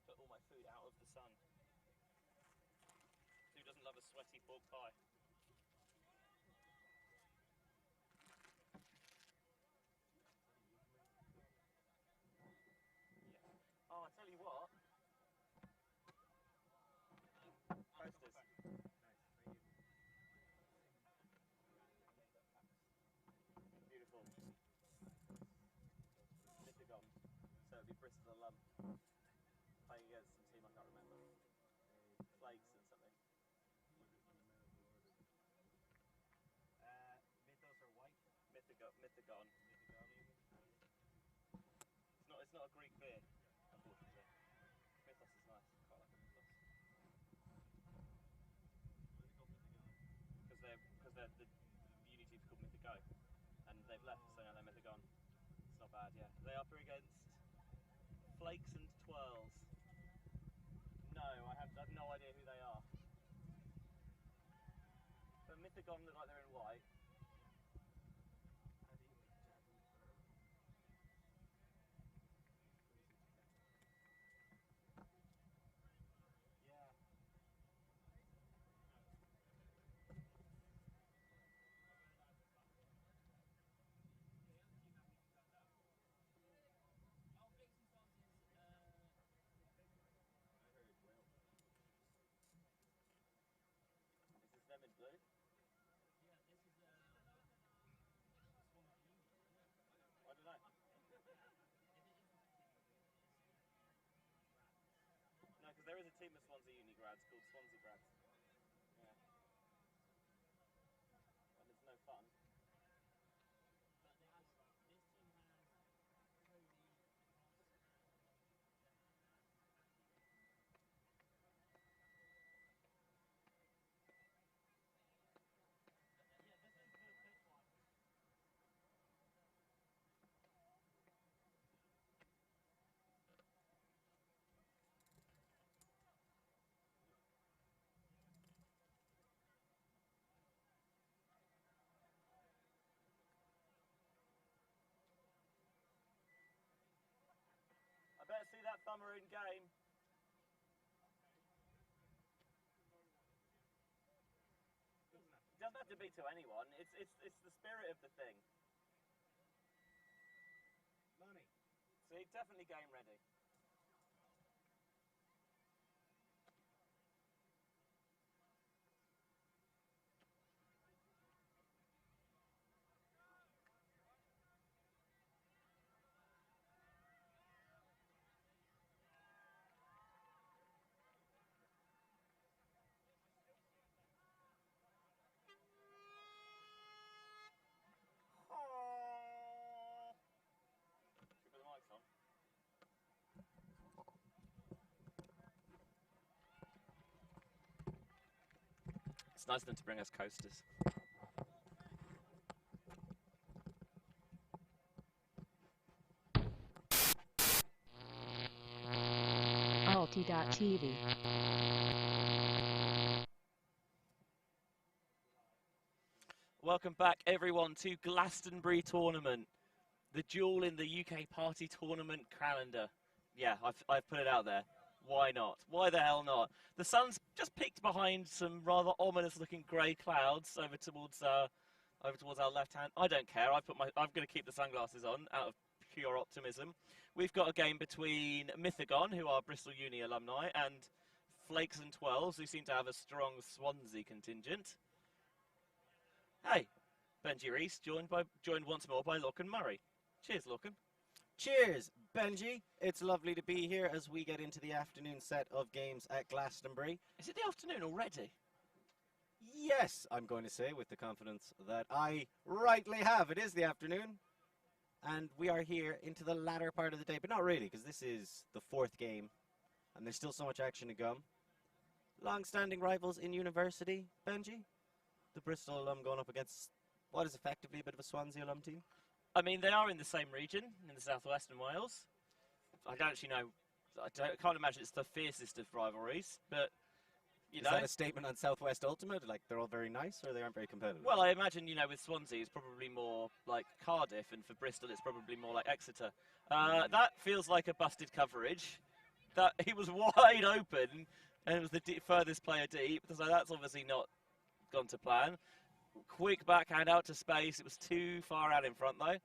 put all my food out of the sun. Who doesn't love a sweaty pork pie? Yeah. Oh, I tell you what. Posters. Beautiful. Mythagone. So it'd be Bristol alum playing against some team I can't remember. Flakes and something. Mythos or white? Mythagone. It's not a Greek beer, unfortunately. Mythos is nice. I quite like a Mythos. Because the uni team's called Mythagone, and they've left, so now they're Mythagone. It's not bad, yeah. They are up against Flakes and Twirls. No, I have no idea who they are. But Mythagone look like they're in white. Yeah. Is this them in blue? Yeah, this is I don't know. No, because there is a team of Swansea uni grads called Swansea grads. Yeah. And it's no fun. But this team has Cody. Yeah, this is the pitch one. I better see that thumber in game. It doesn't have to be to anyone. It's the spirit of the thing. Money. See, definitely game ready. Should we put the mics on? It's nice of them to bring us coasters. Alti.tv. Welcome back, everyone, to Glastonbury Tournament, the jewel in the UK party tournament calendar. Yeah, I've put it out there. Why not? Why the hell not? The sun's just peeked behind some rather ominous-looking grey clouds over towards our left hand. I don't care. I'm going to keep the sunglasses on out of pure optimism. We've got a game between Mythagone, who are Bristol Uni alumni, and Flakes and Twirls, who seem to have a strong Swansea contingent. Hey, Benji Reese, joined once more by Lorcan Murray. Cheers, Lorcan. Cheers, Benji. It's lovely to be here as we get into the afternoon set of games at Glastonbury. Is it the afternoon already? Yes, I'm going to say with the confidence that I rightly have. It is the afternoon, and we are here into the latter part of the day, but not really, because this is the fourth game, and there's still so much action to come. Long-standing rivals in university, Benji. The Bristol alum going up against what is effectively a bit of a Swansea alum team. I mean, they are in the same region, in the southwestern Wales. I don't actually know. I can't imagine it's the fiercest of rivalries, but you know. Is that a statement on Southwest Ultimate? Like they're all very nice, or they aren't very competitive? Well, I imagine, with Swansea it's probably more like Cardiff, and for Bristol it's probably more like Exeter. That feels like a busted coverage. That he was wide open, and it was the furthest player deep. So that's obviously not gone to plan. Quick backhand out to space. It was too far out in front though.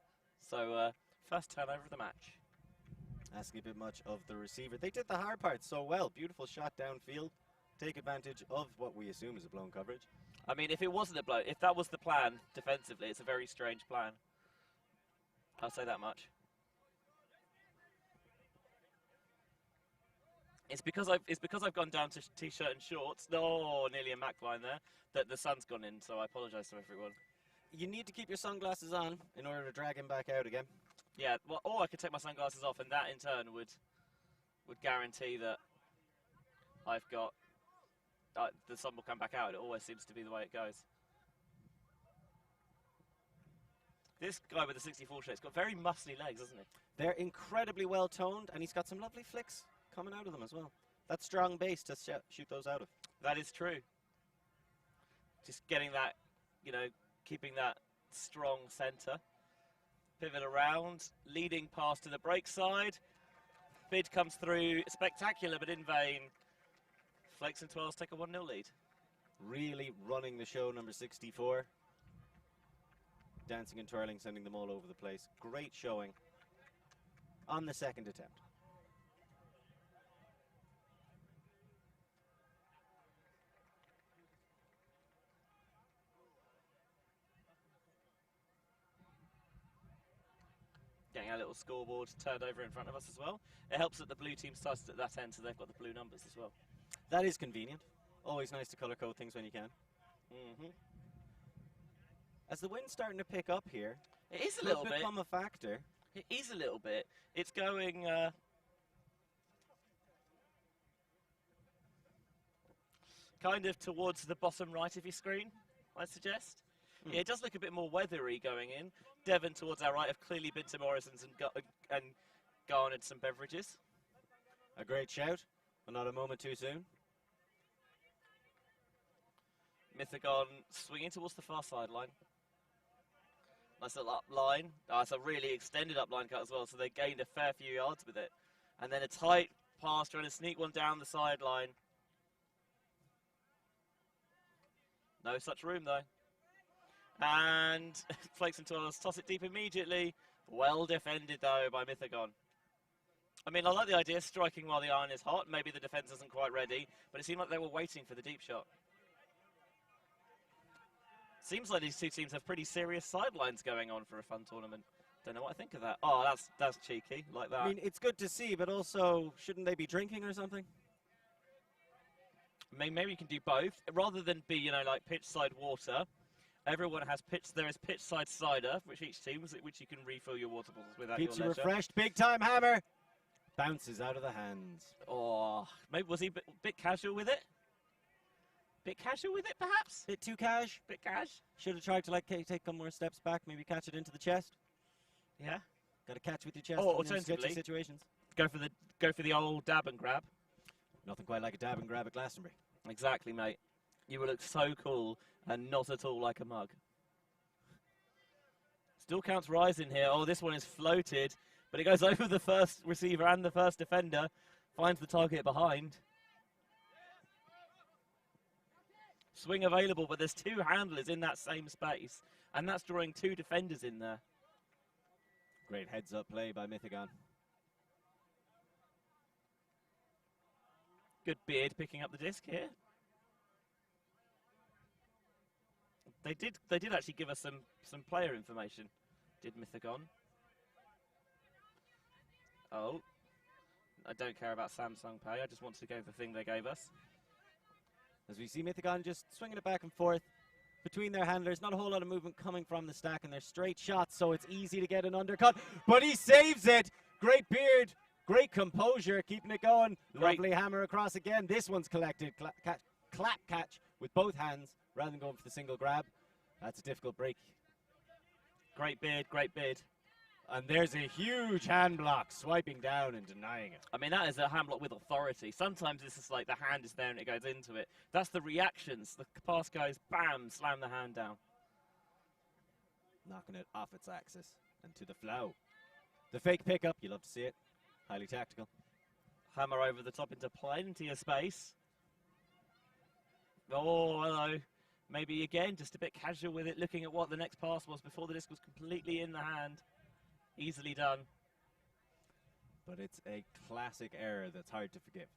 So first turnover of the match. Asking a bit much of the receiver. They did the hard part so well. Beautiful shot downfield. Take advantage of what we assume is a blown coverage. I mean, if it wasn't a blow, if that was the plan defensively, it's a very strange plan. I'll say that much. It's because I've gone down to t-shirt and shorts. No, nearly a Mac line there. That the sun's gone in, so I apologise to everyone. You need to keep your sunglasses on in order to drag him back out again. Yeah, well, or I could take my sunglasses off, and that in turn would guarantee that I've got the sun will come back out. It always seems to be the way it goes. This guy with the 64 shape's got very muscly legs, hasn't he? They're incredibly well toned, and he's got some lovely flicks coming out of them as well. That strong base to shoot those out of. That is true. Just getting that, keeping that strong centre. Pivot around, leading pass to the break side. Bid comes through, spectacular but in vain. Flakes and Twirls take a 1-0 lead. Really running the show, number 64. Dancing and twirling, sending them all over the place. Great showing on the second attempt. Getting our little scoreboard turned over in front of us as well. It helps that the blue team started at that end, so they've got the blue numbers as well. That is convenient. Always nice to colour code things when you can. As the wind's starting to pick up here, it is a little bit. Become a factor. It is a little bit. It's going kind of towards the bottom right of your screen, I suggest. Yeah, it does look a bit more weathery going in. Devon towards our right have clearly been to Morrison's and garnered some beverages. A great shout, but not a moment too soon. Mythagone swinging towards the far sideline. Nice little up line. Oh, it's a really extended up line cut as well, so they gained a fair few yards with it. And then a tight pass trying to sneak one down the sideline. No such room though. And Flakes and Twirls toss it deep immediately. Well defended though by Mythagone. I mean, I like the idea, striking while the iron is hot. Maybe the defence isn't quite ready, but it seemed like they were waiting for the deep shot. Seems like these two teams have pretty serious sidelines going on for a fun tournament. Don't know what I think of that. Oh, that's cheeky, like that. I mean, it's good to see, but also, shouldn't they be drinking or something? Maybe you can do both. Rather than be, like pitch side water, everyone has there is pitch side cider, which each team, which you can refill your water bottles with at your Keeps you leisure. refreshed. Big time hammer. Bounces out of the hands. Oh, maybe was he a bit casual with it? Bit casual with it, perhaps? Bit too cash. Bit cash? Should have tried to take a couple more steps back, maybe catch it into the chest. Yeah. Got to catch with your chest. Or in alternatively, sketchy situations. Go for the old dab and grab. Nothing quite like a dab and grab at Glastonbury. Exactly, mate. You will look so cool and not at all like a mug. Still counts rising here. Oh, this one is floated, but it goes over the first receiver and the first defender. Finds the target behind. Swing available, but there's two handlers in that same space, and that's drawing two defenders in there. Great heads-up play by Mythagone. Good beard picking up the disc here. They did actually give us some player information, did Mythagone. Oh, I don't care about Samsung Pay. I just want to go for the thing they gave us. As we see Mythagone just swinging it back and forth between their handlers. Not a whole lot of movement coming from the stack, and they're straight shots, so it's easy to get an undercut. But he saves it. Great beard, great composure, keeping it going. Great. Lovely hammer across again. This one's collected. Clap catch with both hands rather than going for the single grab. That's a difficult break. Great beard, great beard. And there's a huge hand block, swiping down and denying it. I mean, that is a hand block with authority. Sometimes this is like the hand is there and it goes into it. That's the reactions. The pass goes, bam, slam the hand down. Knocking it off its axis and to the flow. The fake pickup, you love to see it. Highly tactical. Hammer over the top into plenty of space. Oh, hello. Maybe again, just a bit casual with it, looking at what the next pass was before the disc was completely in the hand. Easily done. But it's a classic error that's hard to forgive.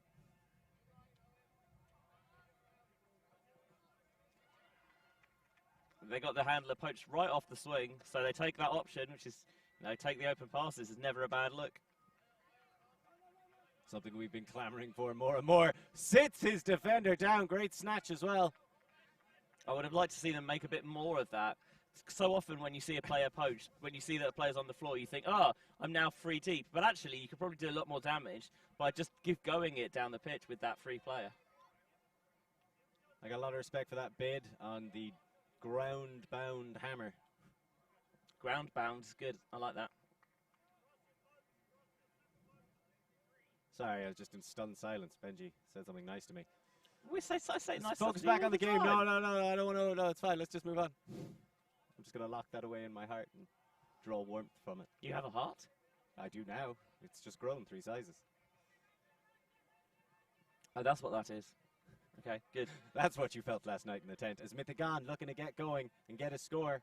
They got the handler poached right off the swing, so they take that option, which is, take the open passes is never a bad look. Something we've been clamoring for more and more. Sits his defender down. Great snatch as well. I would have liked to see them make a bit more of that. So often when you see a player poached, when you see that a player's on the floor, you think, I'm now free deep. But actually, you could probably do a lot more damage by just going it down the pitch with that free player. I got a lot of respect for that bid on the ground-bound hammer. Ground bound is good. I like that. Sorry, I was just in stunned silence. Benji said something nice to me. I say nice. Focus back on the game. No, I don't want to. No, it's fine. Let's just move on. I'm just going to lock that away in my heart and draw warmth from it. You have a heart? I do now. It's just grown 3 sizes. Oh, that's what that is. Okay, good. That's what you felt last night in the tent. As Mythagone looking to get going and get a score.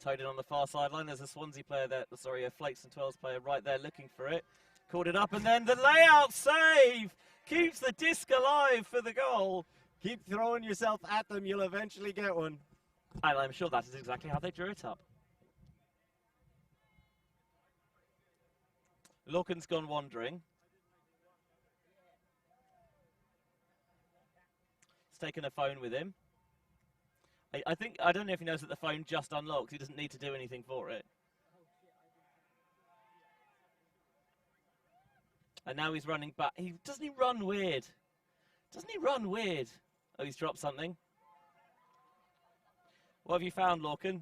Towed in on the far sideline. There's a Swansea player there. Sorry, a Flakes and Twirls player right there looking for it. Caught it up, and then the layout save keeps the disc alive for the goal. Keep throwing yourself at them. You'll eventually get one. And I'm sure that is exactly how they drew it up. Lorcan's gone wandering. He's taken a phone with him. I don't know if he knows that the phone just unlocks. He doesn't need to do anything for it. And now he's running back. Doesn't he run weird? Doesn't he run weird? Oh, he's dropped something. What have you found, Lorcan?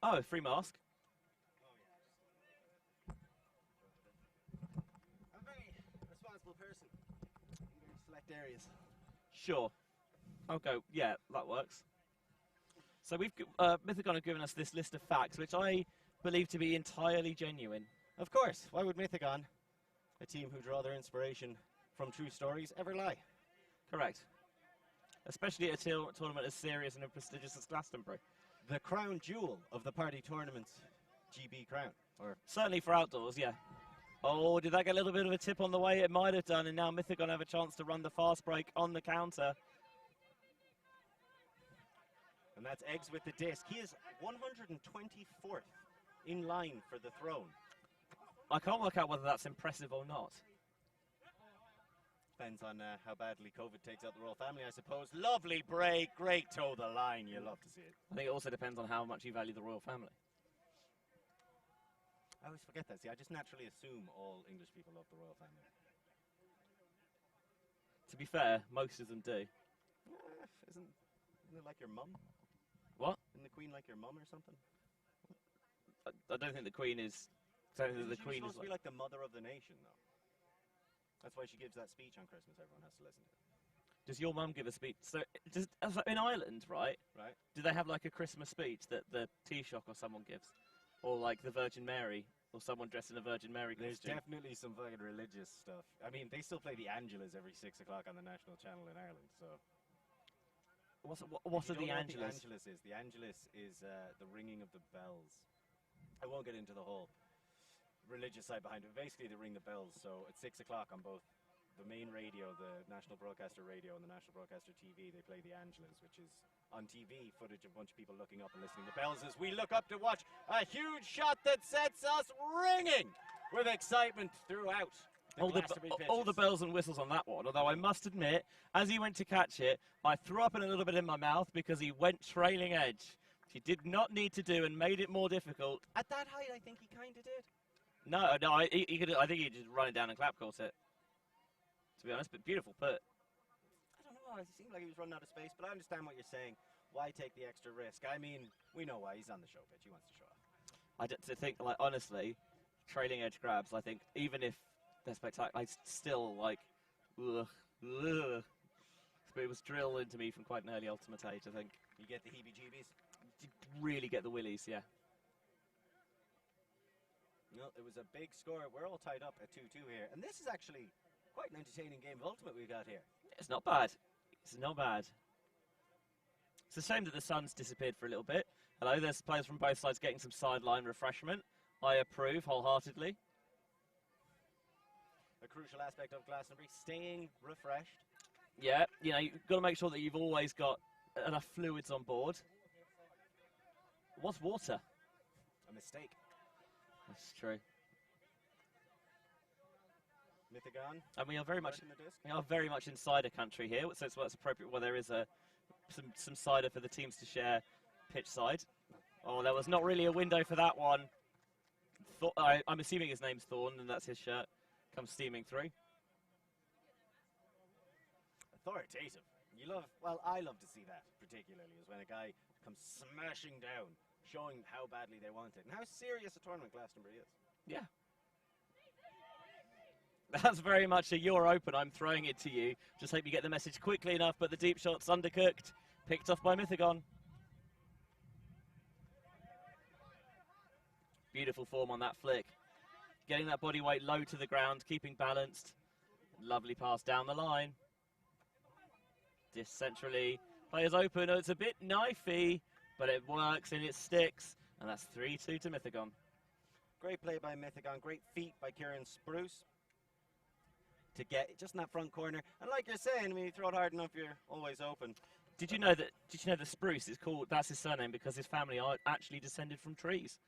Oh, a free mask. I'm a very responsible person in very select areas. Sure. Okay, yeah, that works. So we've Mythagone have given us this list of facts, which I believe to be entirely genuine. Of course. Why would Mythagone, a team who draw their inspiration from true stories, ever lie? Correct. Especially at a tournament as serious and as prestigious as Glastonbury. The crown jewel of the party tournament's GB crown. Or certainly for outdoors, yeah. Oh, did that get a little bit of a tip on the way? It might have done, and now Mythagone have a chance to run the fast break on the counter. And that's Eggs with the disc. He is 124th in line for the throne. I can't work out whether that's impressive or not. Depends on how badly COVID takes out the royal family, I suppose. Lovely break, great toe the line. You love to see it. I think it also depends on how much you value the royal family. I always forget that. See, I just naturally assume all English people love the royal family. To be fair, most of them do. Isn't it like your mum? What? Isn't the Queen like your mum or something? I don't think the Queen is. I don't think the Queen is supposed to be like the mother of the nation, though. That's why she gives that speech on Christmas. Everyone has to listen to it. Does your mum give a speech? So, in Ireland, right? Right. Do they have like a Christmas speech that the Taoiseach or someone gives, or like the Virgin Mary, or someone dressed in a Virgin Mary There's costume? definitely some fucking religious stuff. I mean, they still play the Angelas every 6 o'clock on the national channel in Ireland. So. What You are the don't know what Angelas? the Angelus is. The Angelus is the ringing of the bells. I won't get into the whole religious side behind it. Basically, they ring the bells. So at 6 o'clock on both the main radio, the National Broadcaster Radio, and the National Broadcaster TV, they play the Angelus, which is on TV footage of a bunch of people looking up and listening to bells as we look up to watch a huge shot that sets us ringing with excitement throughout. All the bells and whistles on that one, although I must admit, as he went to catch it, I threw up in a little bit in my mouth because he went trailing edge. He did not need to do and made it more difficult. At that height, I think he kind of did. No, he could. I think he just run it down and clap course it. To be honest, but beautiful put. I don't know. It seemed like he was running out of space, but I understand what you're saying. Why take the extra risk? I mean, we know why. He's on the show pitch. He wants to show off. I don't think, like, honestly, trailing edge grabs, I think, even if they're spectacular, I still, like, ugh. But it was drilled into me from quite an early ultimate age, I think. You get the heebie-jeebies? You really get the willies, yeah. No, it was a big score. We're all tied up at 2-2 here. And this is actually quite an entertaining game of Ultimate we've got here. It's not bad. It's not bad. It's a shame that the sun's disappeared for a little bit. Hello, there's players from both sides getting some sideline refreshment. I approve wholeheartedly. A crucial aspect of Glastonbury, staying refreshed. Yeah, you know, you've got to make sure that you've always got enough fluids on board. What's water? A mistake. That's true. Mythagone. And we are very much in the disc. we are very much in cider country here, so it's appropriate where there is some cider for the teams to share pitch side. Oh, there was not really a window for that one. I'm assuming his name's Thorn, and that's his shirt. Comes steaming through. Authoritative. You love, well, I love to see that, particularly, is when a guy comes smashing down, showing how badly they want it, and how serious a tournament Glastonbury is. Yeah. That's very much a you're open, I'm throwing it to you. Just hope you get the message quickly enough, but the deep shot's undercooked. Picked off by Mythagone. Beautiful form on that flick. Getting that body weight low to the ground, keeping balanced. Lovely pass down the line. Disc centrally. Players open. Oh, it's a bit knifey, but it works and it sticks. And that's 3-2 to Mythagone. Great play by Mythagone. Great feat by Kieran Spruce to get just in that front corner. And like you're saying, when you throw it hard enough, you're always open. Did you know that Spruce is called, that's his surname because his family are actually descended from trees?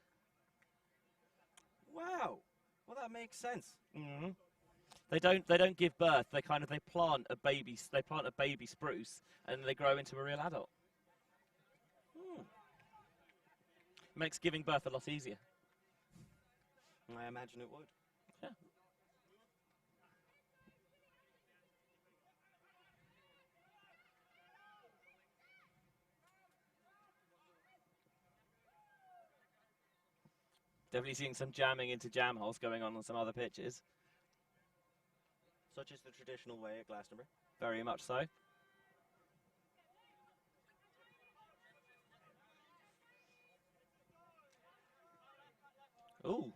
Wow. Well, that makes sense. Mm-hmm. They don't give birth. They plant a baby spruce and they grow into a real adult. Makes giving birth a lot easier. I imagine it would. Yeah. Definitely seeing some jamming into jam holes going on some other pitches. Such is the traditional way at Glastonbury. Very much so. Ooh.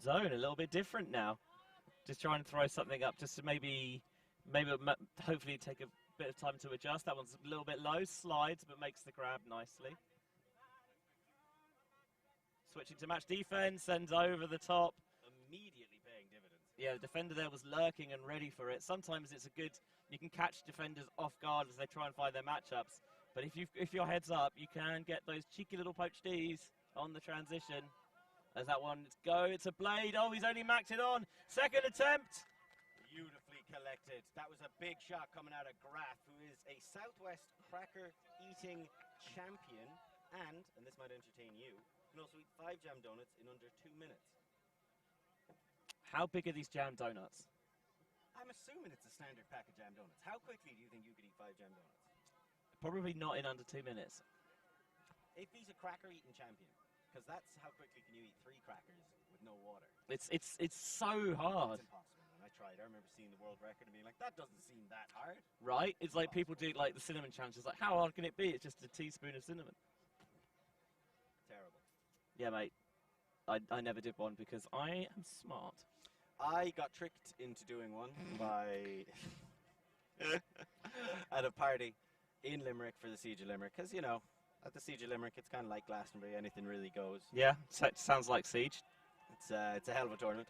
Zone a little bit different now. Just trying to throw something up just to maybe hopefully take a bit of time to adjust. That one's a little bit low, slides, but makes the grab nicely. Switching to match defense, sends over the top. Immediately paying dividends. Yeah, the defender there was lurking and ready for it. Sometimes it's you can catch defenders off guard as they try and find their matchups. But if your head's up, you can get those cheeky little poach Ds on the transition. As that one, it's a blade. Oh, he's only maxed it on. Second attempt. Beautifully collected. That was a big shot coming out of Graf, who is a Southwest cracker eating champion. And this might entertain you, can also eat 5 jam donuts in under 2 minutes. How big are these jam donuts? I'm assuming it's a standard pack of jam donuts. How quickly do you think you could eat 5 jam donuts? Probably not in under 2 minutes. If he's a cracker eating champion, because that's how quickly can you eat 3 crackers with no water. It's so hard. It's impossible. When I tried, I remember seeing the world record and being like, that doesn't seem that hard. Right? It's like people do like the cinnamon challenge. It's like, how hard can it be? It's just a teaspoon of cinnamon. Terrible. Yeah, mate. I never did one because I am smart. I got tricked into doing one by at a party in Limerick for the Siege of Limerick. Because, you know, at the Siege of Limerick, it's kind of like Glastonbury. Anything really goes. Yeah, sounds like Siege. It's a hell of a tournament.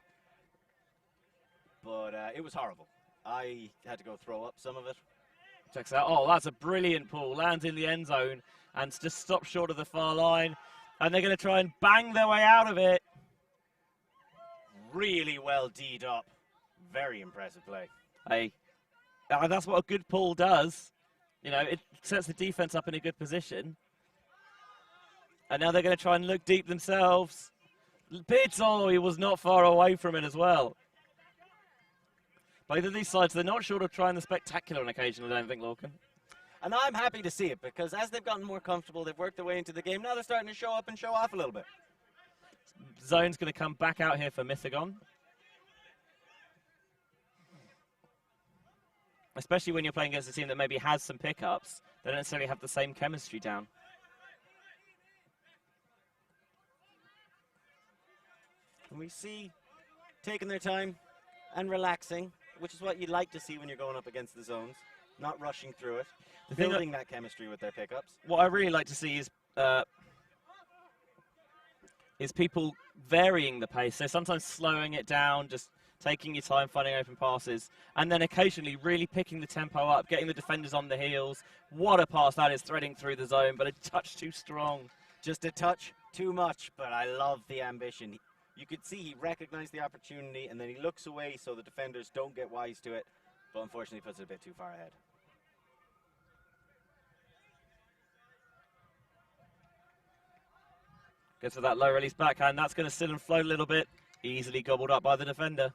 But it was horrible. I had to go throw up some of it. Checks out. Oh, that's a brilliant pull. Lands in the end zone and just stops short of the far line. And they're going to try and bang their way out of it. Really well D'd up. Very impressive play. Hey, that's what a good pull does. You know, it sets the defense up in a good position. And now they're going to try and look deep themselves. Pitts, oh, he was not far away from it as well. Both of these sides, they're not short of trying the spectacular on occasion, I don't think, Lorcan. And I'm happy to see it, because as they've gotten more comfortable, they've worked their way into the game. Now they're starting to show up and show off a little bit. Zone's going to come back out here for Mythagone. Especially when you're playing against a team that maybe has some pickups. They don't necessarily have the same chemistry down. And we see taking their time and relaxing, which is what you'd like to see when you're going up against the zones, not rushing through it, building that chemistry with their pickups. What I really like to see is people varying the pace. So sometimes slowing it down, just taking your time, finding open passes, and then occasionally really picking the tempo up, getting the defenders on the heels. What a pass that is, threading through the zone, but a touch too strong. Just a touch too much, but I love the ambition. You could see he recognized the opportunity, and then he looks away so the defenders don't get wise to it, but unfortunately puts it a bit too far ahead. Goes for that low release backhand. That's going to sit and float a little bit. Easily gobbled up by the defender.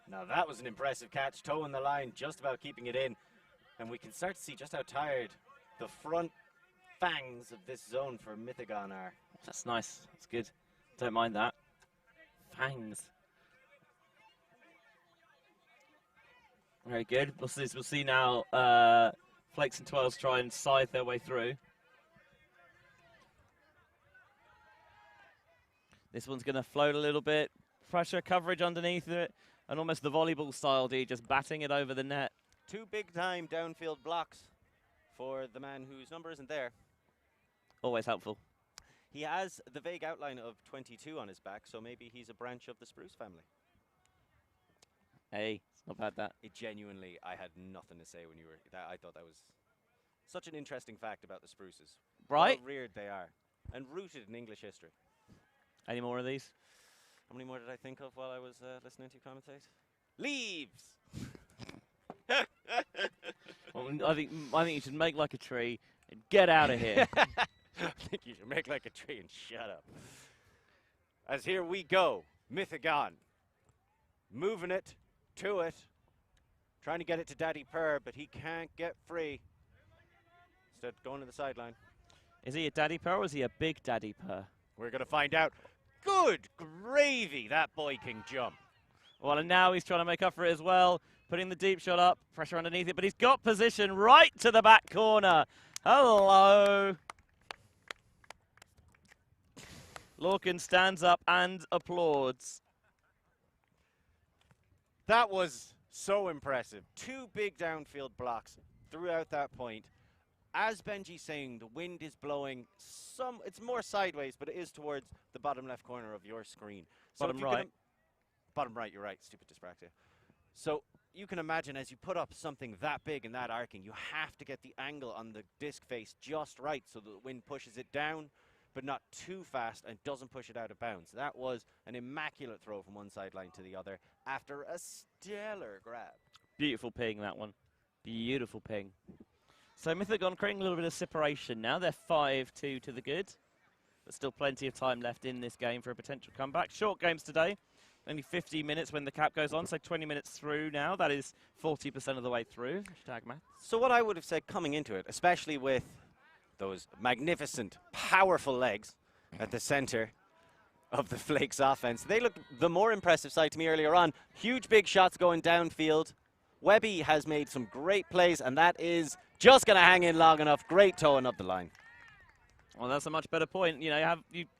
Now that was an impressive catch, toe in the line, just about keeping it in. And we can start to see just how tired the front fangs of this zone for Mythagone are. That's nice. That's good. Don't mind that. Fangs. Very good. We'll see now Flakes and Twirls try and scythe their way through. This one's going to float a little bit. Pressure coverage underneath it. And almost the volleyball style D, just batting it over the net. Two big-time downfield blocks for the man whose number isn't there. Always helpful. He has the vague outline of 22 on his back, so maybe he's a branch of the Spruce family. Hey, it's not bad, that. It genuinely, I had nothing to say when you were... I thought that was such an interesting fact about the Spruces. Right? How reared they are. And rooted in English history. Any more of these? How many more did I think of while I was listening to you commentate? Leaves! Well, I think you should make like a tree and get out of here. I think you should make like a tree and shut up. As here we go, Mythagone. Moving it, to it. Trying to get it to Daddy Purr, but he can't get free. Instead, going to the sideline. Is he a daddy purr or is he a big daddy purr? We're going to find out. Good gravy, that boy can jump. Well, and now he's trying to make up for it as well. Putting the deep shot up, pressure underneath it, but he's got position right to the back corner. Hello. Lorcan stands up and applauds. That was so impressive. Two big downfield blocks throughout that point. As Benji's saying, the wind is blowing it's more sideways, but it is towards the bottom left corner of your screen. So Bottom right. Bottom right, you're right. Stupid dyspraxia. So you can imagine as you put up something that big and that arcing, you have to get the angle on the disc face just right so that the wind pushes it down, but not too fast and doesn't push it out of bounds. That was an immaculate throw from one sideline to the other after a stellar grab. Beautiful ping, that one. Beautiful ping. So Mythagone creating a little bit of separation now. They're 5-2 to the good. But still plenty of time left in this game for a potential comeback. Short games today. Only 50 minutes when the cap goes on, so 20 minutes through now. That is 40% of the way through. Hashtag math. So what I would have said coming into it, especially with those magnificent, powerful legs at the center of the Flakes offense, they looked the more impressive side to me earlier on. Huge big shots going downfield. Webby has made some great plays, and that is just going to hang in long enough. Great towing up the line. Well, that's a much better point. You know,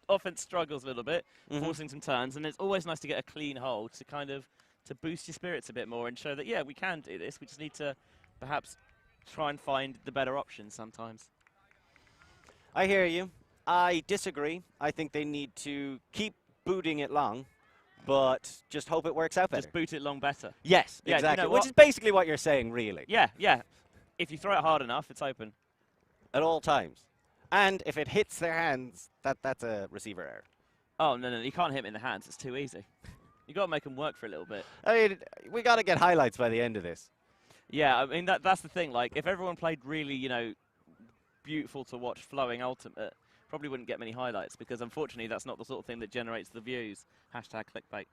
offense struggles a little bit, forcing some turns, and it's always nice to get a clean hold to kind of to boost your spirits a bit more and show that, yeah, we can do this. We just need to perhaps try and find the better options sometimes. I hear you. I disagree. I think they need to keep booting it long, but just hope it works out better. Just boot it long better. Yes, Yeah, exactly. you know Which what? is basically what you're saying, really. Yeah, yeah. If you throw it hard enough, it's open. At all times. And if it hits their hands, that's a receiver error. Oh, no, you can't hit him in the hands. It's too easy. You got to make them work for a little bit. I mean, we got to get highlights by the end of this. Yeah, I mean, that's the thing. Like, if everyone played really, you know, beautiful to watch, flowing ultimate, probably wouldn't get many highlights because, unfortunately, that's not the sort of thing that generates the views. Hashtag clickbait.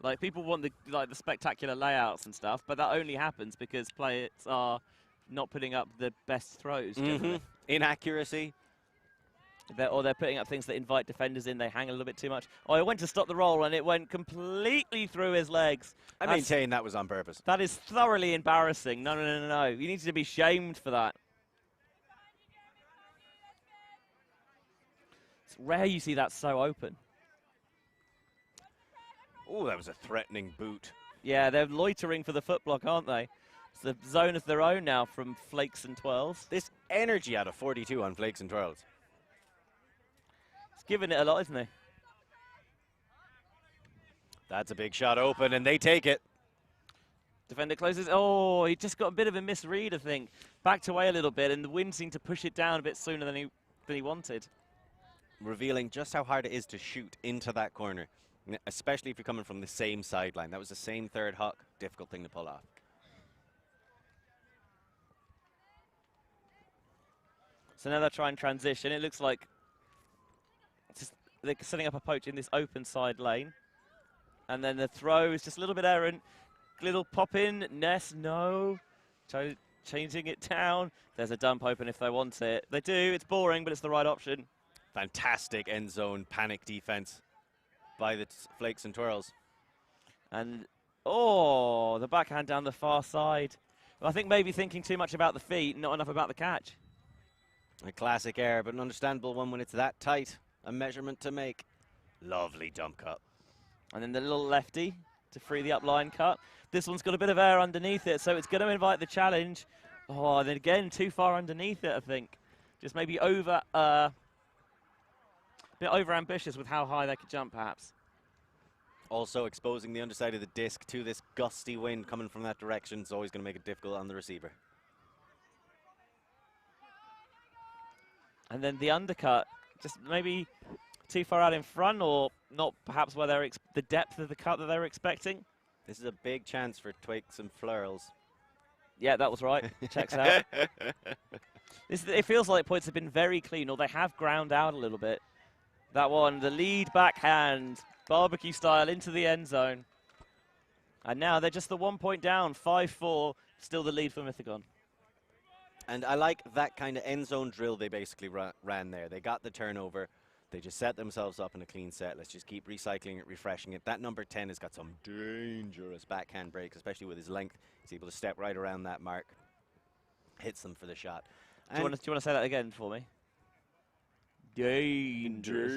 Like, people want the spectacular layouts and stuff, but that only happens because players are not putting up the best throws generally. Inaccuracy. They're putting up things that invite defenders in. They hang a little bit too much. Oh, it went to stop the roll, and it went completely through his legs. I maintain that was on purpose. That is thoroughly embarrassing. No, no, no, no, no. You need to be shamed for that. It's rare you see that so open. Oh, that was a threatening boot. Yeah, they're loitering for the foot block, aren't they? It's the zone of their own now from Flakes and Twirls. This energy out of 42 on Flakes and Twirls. He's giving it a lot, isn't he? That's a big shot open, and they take it. Defender closes. Oh, he just got a bit of a misread, I think. Backed away a little bit, and the wind seemed to push it down a bit sooner than he wanted. Revealing just how hard it is to shoot into that corner, especially if you're coming from the same sideline. That was the same third huck. Difficult thing to pull off. So now they're trying transition. It looks like they're setting up a poach in this open side lane. And then the throw is just a little bit errant. Little pop in. Ness, no. Changing it down. There's a dump open if they want it. They do. It's boring, but it's the right option. Fantastic end zone panic defense by the Flakes and Twirls. And, oh, the backhand down the far side. Well, I think maybe thinking too much about the feet, not enough about the catch. A classic error, but an understandable one when it's that tight. A measurement to make. Lovely dump cut. And then the little lefty to free the upline cut. This one's got a bit of air underneath it, so it's going to invite the challenge. Oh, and then again, too far underneath it, I think. Just maybe a bit over ambitious with how high they could jump, perhaps. Also exposing the underside of the disc to this gusty wind coming from that direction is always going to make it difficult on the receiver. And then the undercut, just maybe too far out in front, or not perhaps where they're the depth of the cut that they were expecting. This is a big chance for Twakes and Flurls. Yeah, that was right. Checks out. It feels like points have been very clean, or they have ground out a little bit. That one, the lead backhand, barbecue style into the end zone. And now they're just the 1 point down, 5-4, still the lead for Mythagone. And I like that kind of end zone drill they basically ran there. They got the turnover. They just set themselves up in a clean set. Let's just keep recycling it, refreshing it. That number 10 has got some dangerous backhand breaks, especially with his length. He's able to step right around that mark. Hits them for the shot. Do you want to say that again for me? Dangerous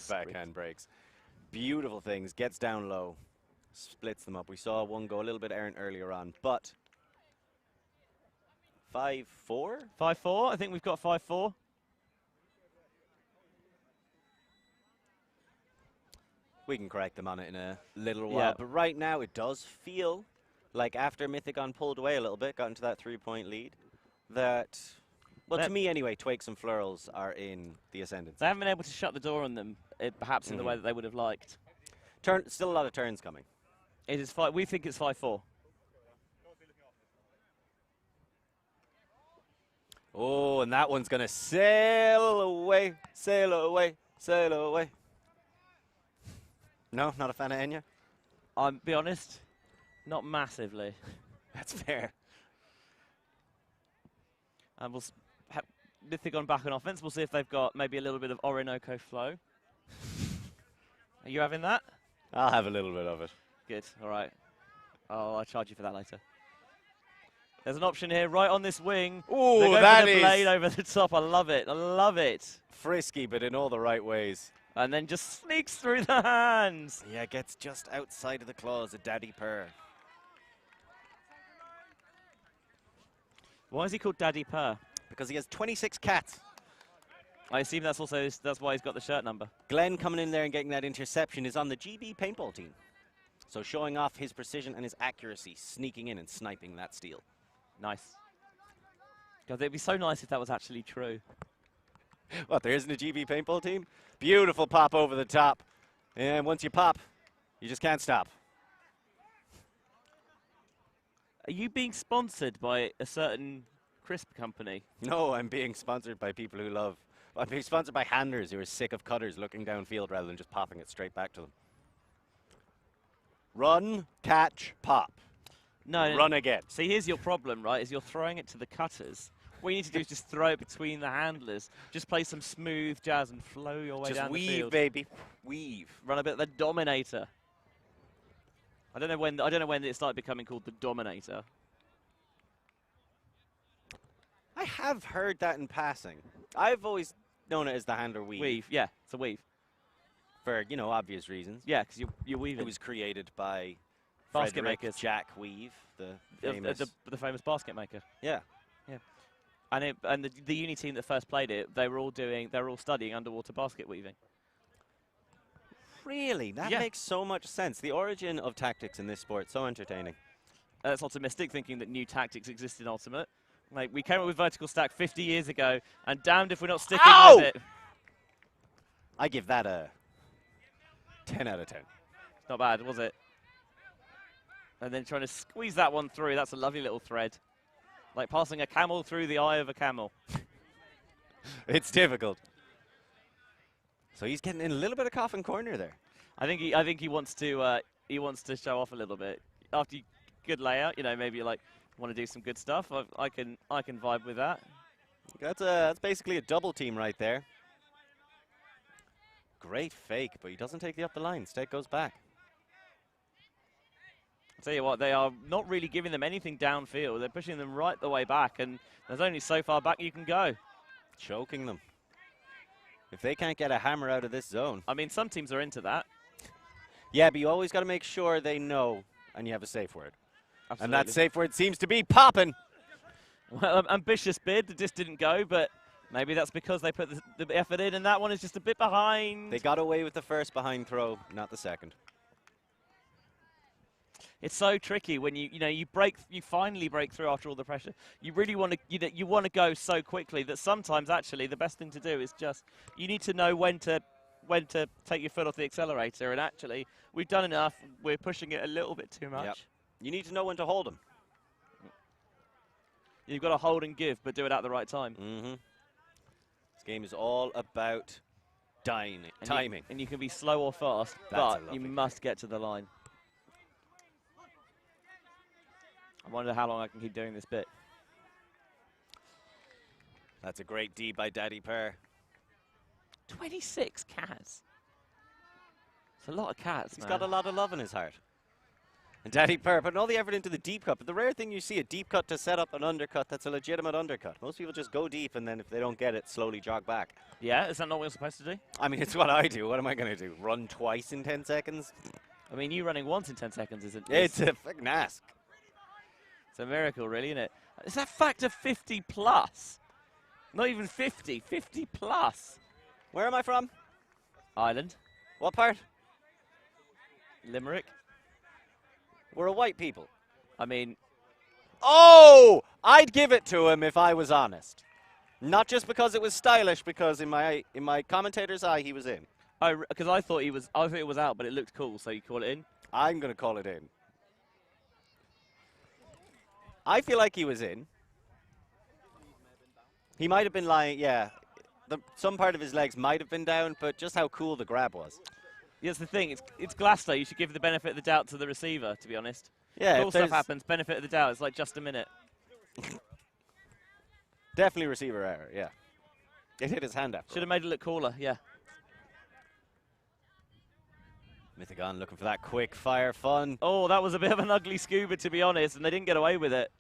backhand breaks. Beautiful things. Gets down low. Splits them up. We saw one go a little bit errant earlier on, but 5-4? 5-4. I think we've got 5-4. We can correct them on it in a little while. Yeah. But right now it does feel like after Mythagone pulled away a little bit, got into that 3-point lead, that, well, to me anyway, Twakes and Flurls are in the ascendant. They haven't been able to shut the door on them, perhaps in the way that they would have liked. Still a lot of turns coming. It is we think it's 5-4. Oh, and that one's going to sail away, sail away, sail away. No, not a fan of Enya? I'll be honest, not massively. That's fair. And we'll Mythagone back on offense. We'll see if they've got maybe a little bit of Orinoco flow. Are you having that? I'll have a little bit of it. Good, all right. Oh, I'll charge you for that later. There's an option here right on this wing. Oh, that is... is... blade over the top. I love it. I love it. Frisky, but in all the right ways. And then just sneaks through the hands. Yeah, gets just outside of the claws, a daddy purr. Why is he called Daddy Purr? Because he has 26 cats. I assume that's why he's got the shirt number. Glenn coming in there and getting that interception is on the GB paintball team. So showing off his precision and his accuracy, sneaking in and sniping that steal. Nice. God, it'd be so nice if that was actually true. What, there isn't a GB paintball team? Beautiful pop over the top. And once you pop, you just can't stop. Are you being sponsored by a certain crisp company? No, I'm being sponsored by people who love... I'm being sponsored by handlers who are sick of cutters looking downfield rather than just popping it straight back to them. Run, catch, pop. No. Run again. See, here's your problem, right, is you're throwing it to the cutters What you need to do is just throw it between the handlers. Just play some smooth jazz and flow your way Just down the weave, field. baby. Weave. Run a bit of the Dominator. I don't know when it started becoming called the Dominator. I have heard that in passing. I've always known it as the handler weave. Weave, yeah, it's a weave. For, you know, obvious reasons. Yeah, because you're weaving. It was created by Basket Frederick makers. Jack Weave, the famous... The famous basket maker. Yeah. And the uni team that first played it, they were all studying underwater basket weaving. Really? That Yeah. makes so much sense. The origin of tactics in this sport, so entertaining. That's optimistic, thinking that new tactics exist in Ultimate. Like, we came up with vertical stack 50 years ago, and damned if we're not sticking Ow! with it. I give that a 10 out of 10. Not bad, was it? And then trying to squeeze that one through. That's a lovely little thread. Like passing a camel through the eye of a camel. It's difficult. So he's getting in a little bit of coffin corner there. I think he wants to show off a little bit after good layout. You know, maybe you like want to do some good stuff. I can vibe with that. That's basically a double team right there. Great fake, but he doesn't take the up the line. Instead goes back. I'll tell you what, they are not really giving them anything downfield. They're pushing them right the way back, and there's only so far back you can go. Choking them. If they can't get a hammer out of this zone. I mean, some teams are into that. Yeah, but you always got to make sure they know, and you have a safe word. Absolutely. And that safe word seems to be popping. Well, ambitious bid that just didn't go, but maybe that's because they put the effort in, and that one is just a bit behind. They got away with the first behind throw, not the second. It's so tricky when you finally break through after all the pressure. You really want to you want to go so quickly that sometimes actually the best thing to do is just you need to know when to take your foot off the accelerator. And actually, we've done enough. We're pushing it a little bit too much. Yep. You need to know when to hold them. You've got to hold and give, but do it at the right time. Mm-hmm. This game is all about timing. And you can be slow or fast, That's a but you lovely must get to the line. I wonder how long I can keep doing this bit. That's a great D by Daddy Purr. 26 cats. It's a lot of cats, He's man. got a lot of love in his heart. And Daddy Purr putting all the effort into the deep cut. But the rare thing you see, a deep cut to set up an undercut that's a legitimate undercut. Most people just go deep and then if they don't get it, slowly jog back. Yeah, is that not what you're supposed to do? I mean, it's what I do. What am I going to do? Run twice in 10 seconds? I mean, you running once in 10 seconds isn't. It's a fucking ask. It's a miracle, really, isn't it? Is that factor 50 plus? Not even 50, 50 plus. Where am I from? Ireland, What part? Limerick. We're a white people. I mean, Oh! I'd give it to him if I was honest. Not just because it was stylish, because in my commentator's eye, he was in. because I thought it was out, but it looked cool, so you call it in. I'm going to call it in. I feel like he was in. He might have been lying, yeah. Some part of his legs might have been down, but just how cool the grab was. Yeah, that's the thing. It's Glasto. You should give the benefit of the doubt to the receiver, to be honest. Yeah, Cool if stuff there's happens. Benefit of the doubt. It's like just a minute. definitely receiver error, yeah. It hit his hand after. Should have made it look cooler, yeah. Mythagone looking for that quick fire fun. Oh, that was a bit of an ugly scuba, to be honest, and they didn't get away with it.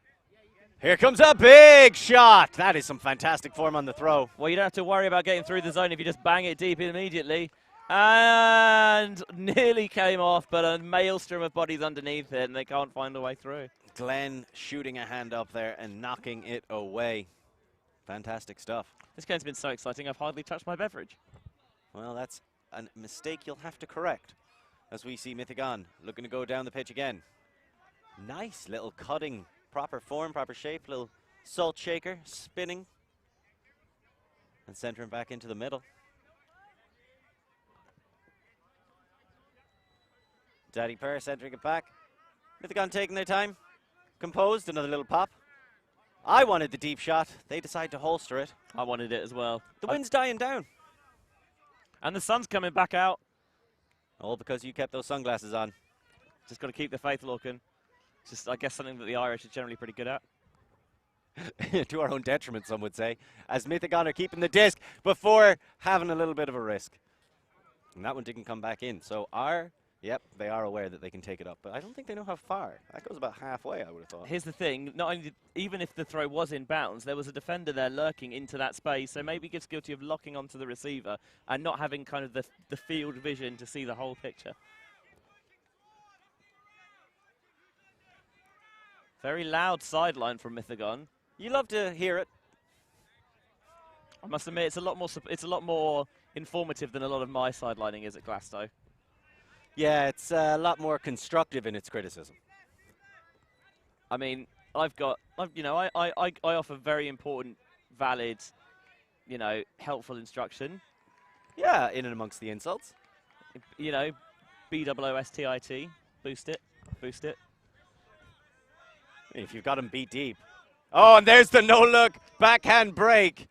Here comes a big shot. That is some fantastic form on the throw. Well, you don't have to worry about getting through the zone if you just bang it deep immediately. And nearly came off, but a maelstrom of bodies underneath it, and they can't find a way through. Glenn shooting a hand up there and knocking it away. Fantastic stuff. This game's been so exciting, I've hardly touched my beverage. Well, that's a mistake you'll have to correct. As we see Mythagone looking to go down the pitch again. Nice little cutting, proper form, proper shape, little salt shaker, spinning. And centering back into the middle. Daddy Purr centering it back. Mythagone taking their time. Composed, another little pop. I wanted the deep shot. They decide to holster it. I wanted it as well. The wind's dying down. And the sun's coming back out. All because you kept those sunglasses on. Just got to keep the faith looking. Just, I guess, something that the Irish are generally pretty good at. to our own detriment, some would say, as Mythagone are keeping the disc before having a little bit of a risk. And that one didn't come back in. So yep, they are aware that they can take it up, but I don't think they know how far. That goes about halfway, I would have thought. Here's the thing, not only even if the throw was in bounds, there was a defender there lurking into that space, so maybe gets guilty of locking onto the receiver and not having kind of the field vision to see the whole picture. Very loud sideline from Mythagone. You love to hear it. I must admit, it's a lot more informative than a lot of my sidelining is at Glasto. Yeah, it's a lot more constructive in its criticism. I mean, I offer very important, valid, helpful instruction. Yeah, in and amongst the insults. BOOSTIT, boost it, boost it. If you've got him beat deep. Oh, and there's the no-look backhand break.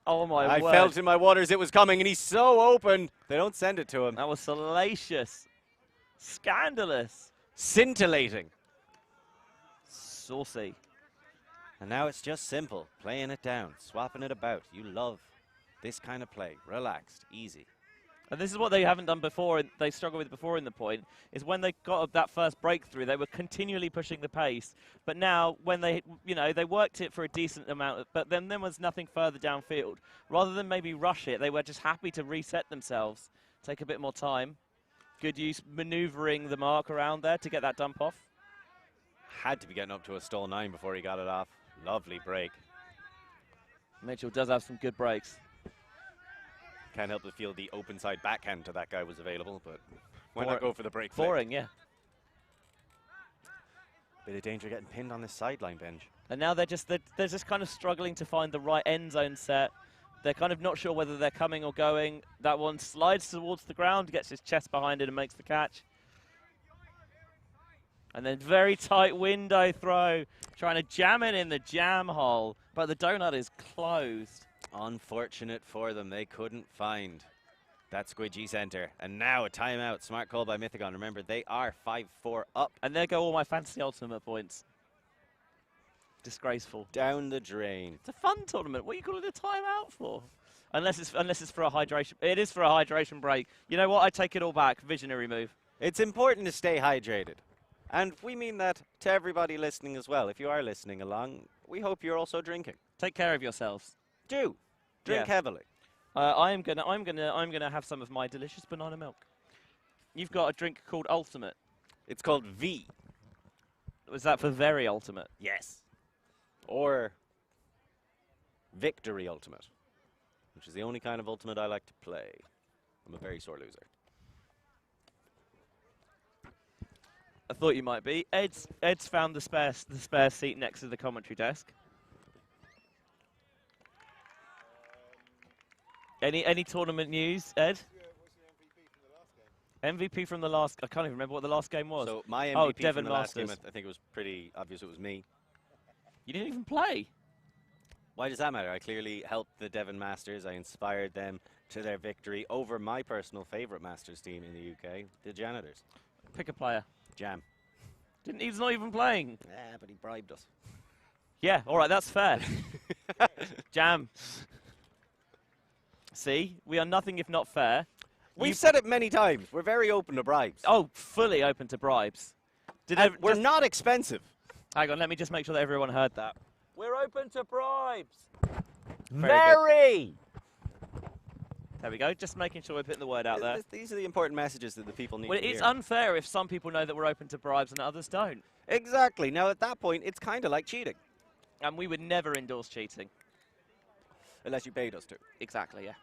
Oh, my word. I felt in my waters it was coming, and he's so open. They don't send it to him. That was salacious. Scandalous. Scintillating. Saucy. And now it's just simple. Playing it down, swapping it about. You love this kind of play. Relaxed, easy. And this is what they haven't done before, and they struggled with before in the point, is when they got that first breakthrough, they were continually pushing the pace. But now, when they worked it for a decent amount, but then there was nothing further downfield. Rather than maybe rush it, they were just happy to reset themselves, take a bit more time. Good use maneuvering the mark around there to get that dump off. Had to be getting up to a stall 9 before he got it off. Lovely break. Mitchell does have some good breaks. Can't help but feel the open side backhand to that guy was available, but why not go for the break flick? Boring, yeah. Bit of danger getting pinned on this sideline bench. And now they're just kind of struggling to find the right end zone set. They're kind of not sure whether they're coming or going. That one slides towards the ground, gets his chest behind it and makes the catch. And then very tight window throw, trying to jam it in the jam hole, but the donut is closed. Unfortunate for them, they couldn't find that squidgy center. And now a timeout. Smart call by Mythagone. Remember, they are 5-4 up. And there go all my fantasy ultimate points. Disgraceful. Down the drain. It's a fun tournament. What are you calling a timeout for? Unless it's for a hydration. It is for a hydration break. You know what? I take it all back. Visionary move. It's important to stay hydrated. And we mean that to everybody listening as well. If you are listening along, we hope you're also drinking. Take care of yourselves. Do drink heavily. I'm gonna have some of my delicious banana milk. You've got a drink called Ultimate. It's called V. Was that for very ultimate? Yes. Or Victory Ultimate, which is the only kind of ultimate I like to play. I'm a very sore loser. I thought you might be. Ed's found the spare seat next to the commentary desk. Any tournament news, Ed? MVP from the last. I can't even remember what the last game was. So my MVP Devon from the last Masters. game, I think it was pretty obvious it was me. You didn't even play. Why does that matter? I clearly helped the Devon Masters. I inspired them to their victory over my personal favourite Masters team in the UK, the Janitors. Pick a player. Jam. He's not even playing. Yeah, but he bribed us. Yeah, all right, that's fair. Jam. See, we are nothing if not fair. We've said it many times. We're very open to bribes. Oh, fully open to bribes. We're not expensive. Hang on, let me just make sure that everyone heard that. We're open to bribes. Very. There we go, just making sure we're putting the word out there. These are the important messages that the people need Well, to hear. it's unfair if some people know that we're open to bribes and others don't. Exactly. Now, at that point, it's kind of like cheating. And we would never endorse cheating. Unless you paid us to. Exactly, yeah.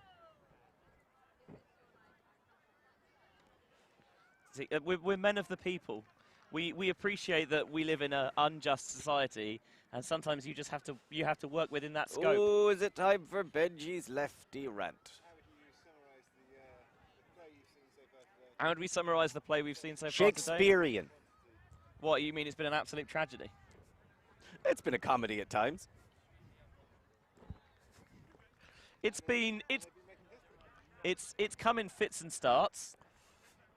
See, we're men of the people. We appreciate that we live in an unjust society, and sometimes you just have to work within that scope. Oh, is it time for Benji's lefty rant? How would we summarise the play we've seen so far today? Shakespearean. What, you mean it's been an absolute tragedy? It's been a comedy at times. It's come in fits and starts.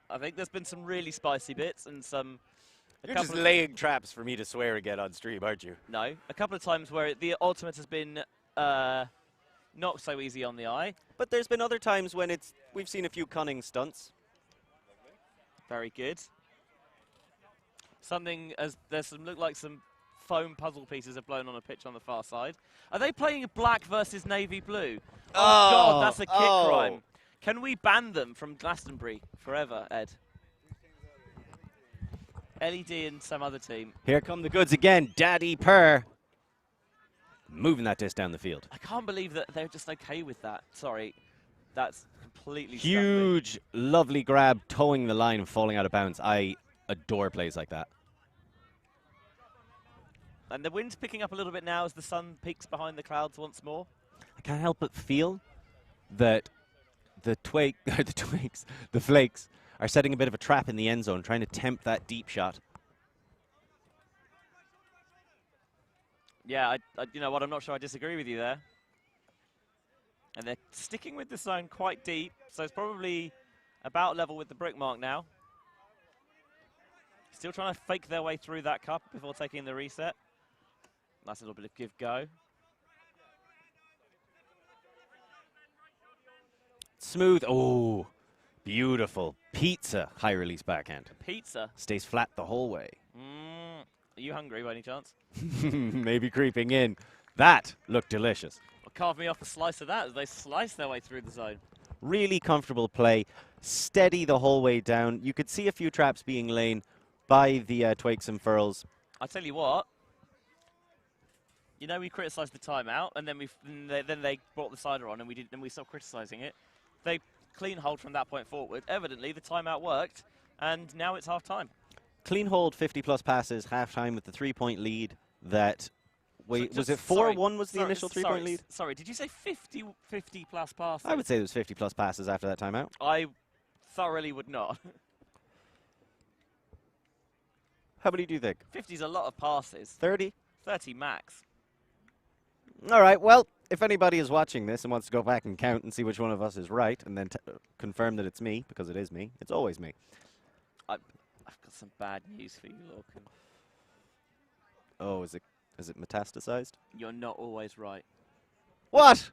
I think there's been some really spicy bits and some You're just laying traps for me to swear again on stream, aren't you? No, a couple of times where the ultimate has been not so easy on the eye. But there's been other times when we've seen a few cunning stunts. Very good. There's some look like some foam puzzle pieces have blown on a pitch on the far side. Are they playing black versus navy blue? Oh God, that's a kick crime. Can we ban them from Glastonbury forever, Ed? LED and some other team. Here come the goods again. Daddy Purr. Moving that disc down the field. I can't believe that they're just okay with that. Sorry. That's completely huge, lovely grab, towing the line and falling out of bounds. I adore plays like that. And the wind's picking up a little bit now as the sun peeks behind the clouds once more. I can't help but feel that the Flakes are setting a bit of a trap in the end zone, trying to tempt that deep shot. Yeah, you know what? I'm not sure I disagree with you there. And they're sticking with the zone quite deep, so it's probably about level with the brick mark now. Still trying to fake their way through that cup before taking the reset. Nice little bit of give-go. Smooth. Oh, beautiful. Pizza high release backhand. Pizza? Stays flat the whole way. Are you hungry by any chance? Maybe creeping in. That looked delicious. Well, carve me off a slice of that as they slice their way through the zone. Really comfortable play. Steady the whole way down. You could see a few traps being laid by the Twakes and Furls. I tell you what. You know, we criticised the timeout, and then they brought the cider on, and we stopped criticising it. They clean hold from that point forward. Evidently, the timeout worked, and now it's half time. Clean hold, 50-plus passes, half-time with the 3-point lead that... Wait, was it 4-1 was the initial 3-point lead? Sorry, did you say 50-plus passes? I would say it was 50-plus passes after that timeout. I thoroughly would not. How many do you think? 50's a lot of passes. 30? 30 max. All right, well, if anybody is watching this and wants to go back and count and see which one of us is right and then confirm that it's me, because it is me, it's always me. I've got some bad news for you, Lorcan. Oh, is it metastasized? You're not always right. What?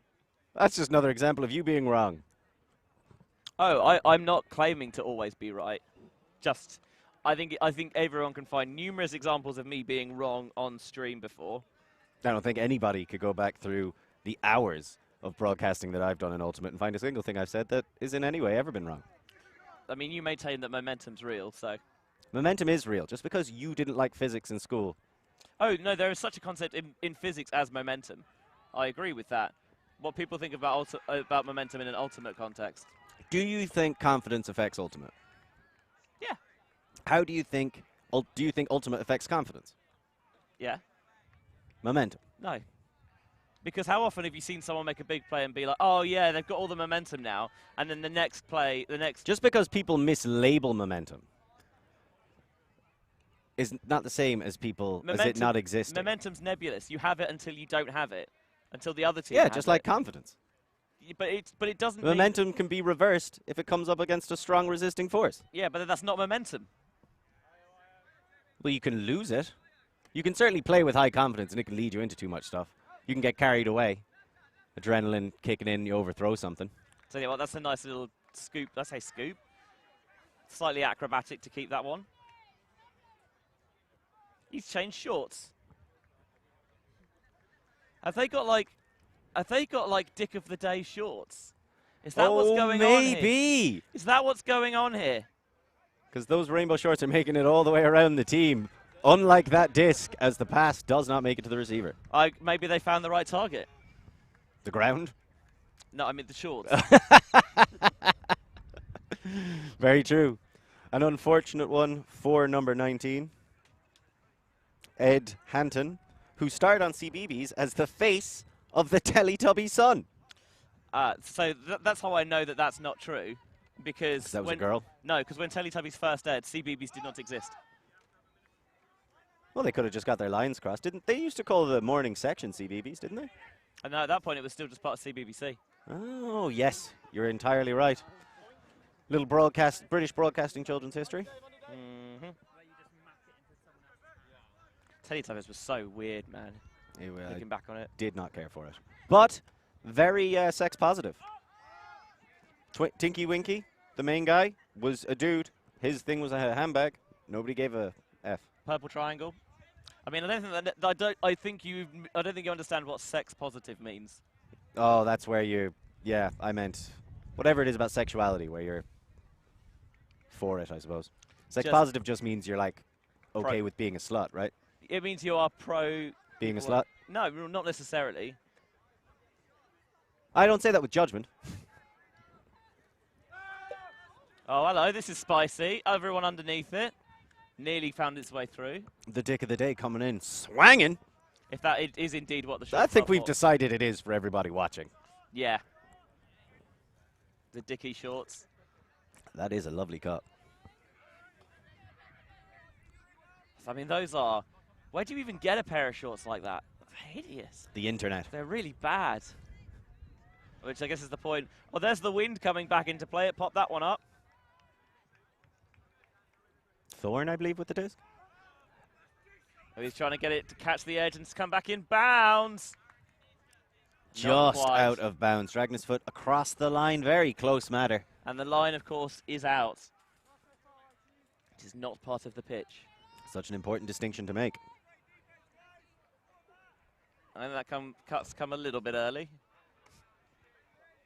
That's just another example of you being wrong. Oh, I'm not claiming to always be right. Just, I think everyone can find numerous examples of me being wrong on stream before. I don't think anybody could go back through the hours of broadcasting that I've done in Ultimate and find a single thing I've said that is in any way ever been wrong. I mean, you maintain that momentum's real, so... Momentum is real, just because you didn't like physics in school. Oh, no, there is such a concept in physics as momentum. I agree with that. What people think about momentum in an Ultimate context. Do you think confidence affects Ultimate? Yeah. How do you think Ultimate affects confidence? Yeah. Momentum. No. Because how often have you seen someone make a big play and be like, oh, yeah, they've got all the momentum now, and then the next play, Just because people mislabel momentum is not the same as as it not existing. Momentum's nebulous. You have it until you don't have it, until the other team Yeah, has just like it. confidence. But it doesn't Momentum can be reversed if it comes up against a strong resisting force. Yeah, but that's not momentum. Well, you can lose it. You can certainly play with high confidence, and it can lead you into too much stuff. You can get carried away. Adrenaline kicking in, you overthrow something. So, yeah, well, that's a nice little scoop. Let's say scoop. Slightly acrobatic to keep that one. He's changed shorts. Have they got like Dick of the Day shorts? Is that what's going on here? Maybe. Is that what's going on here? Because those rainbow shorts are making it all the way around the team. Unlike that disc, as the pass does not make it to the receiver. Maybe they found the right target. The ground? No, I mean the shorts. Very true. An unfortunate one for number 19. Ed Hanton, who starred on CBeebies as the face of the Teletubby son. So that's how I know that that's not true. Because that was a girl? No, because when Teletubbies first aired, CBeebies did not exist. Well, they could have just got their lines crossed. Didn't they used to call the morning section CBeebies, didn't they? And at that point, it was still just part of CBBC. Oh, yes. You're entirely right. Little British broadcasting children's history. Mm-hmm. Teletubbies was so weird, man. I Looking back on it. did not care for it. But very sex positive. Tinky Winky, the main guy, was a dude. His thing was a handbag. Nobody gave a F. Purple triangle. I mean, I don't think that. I don't think you understand what sex positive means. Oh, that's where you. Yeah, I meant whatever it is about sexuality, where you're for it, I suppose. Sex positive just means you're like okay with being a slut, right? It means you are pro being a slut. No, not necessarily. I don't say that with judgment. Oh, hello. This is spicy. Everyone underneath it. Nearly found its way through. The dick of the day coming in, swanging. If that is indeed what the shorts I think are we've for. decided it is for everybody watching. Yeah. The dicky shorts. That is a lovely cut. I mean, those are... Where do you even get a pair of shorts like that? They're hideous. The internet. They're really bad. Which I guess is the point. Oh, there's the wind coming back into play. It popped that one up. Thorn, I believe, with the disc. Oh, he's trying to get it to catch the edge and to come back in bounds. Not Just quite. out of bounds. Dragon's Foot across the line. Very close matter. And the line, of course, is out. It is not part of the pitch. Such an important distinction to make. I think that cuts come a little bit early.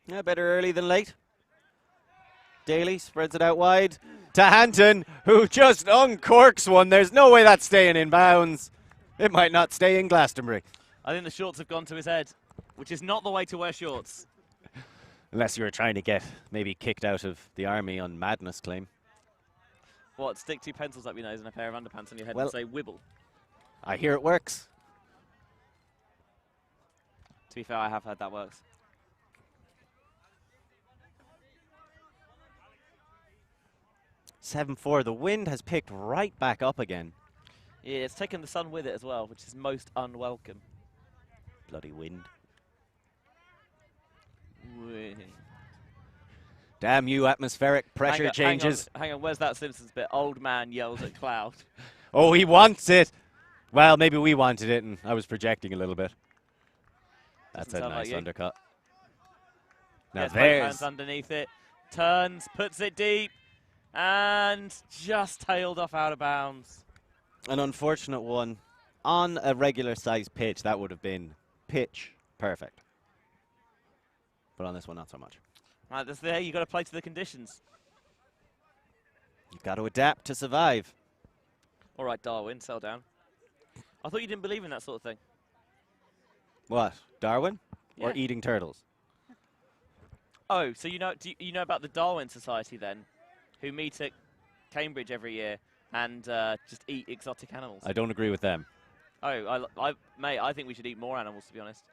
Yeah, better early than late. Daly spreads it out wide to Hanton, who just uncorks one. There's no way that's staying in bounds. It might not stay in Glastonbury. I think the shorts have gone to his head, which is not the way to wear shorts. Unless you were trying to get maybe kicked out of the army on madness claim. What, stick two pencils up your nose and a pair of underpants on your head Well, and say wibble? I hear it works. To be fair, I have heard that works. (7-4). The wind has picked right back up again. Yeah, it's taken the sun with it as well, which is most unwelcome. Bloody wind. Whee. Damn you, atmospheric pressure changes. Hang on, where's that Simpsons bit? Old man yells at cloud. Oh, he wants it. Well, maybe we wanted it, and I was projecting a little bit. That's a Doesn't sound nice like you. undercut. Now Gets both there's hands underneath it, turns, puts it deep, and just tailed off out of bounds. an unfortunate one. On a regular-sized pitch, that would have been pitch perfect. But on this one, not so much. Right, that's there. You got to play to the conditions. You've got to adapt to survive. All right, Darwin, settle down. I thought you didn't believe in that sort of thing. What, Darwin? Or Yeah. eating turtles? Oh, so you know about the Darwin Society then, who meet at Cambridge every year and just eat exotic animals? I don't agree with them. Oh, mate, I think we should eat more animals, to be honest.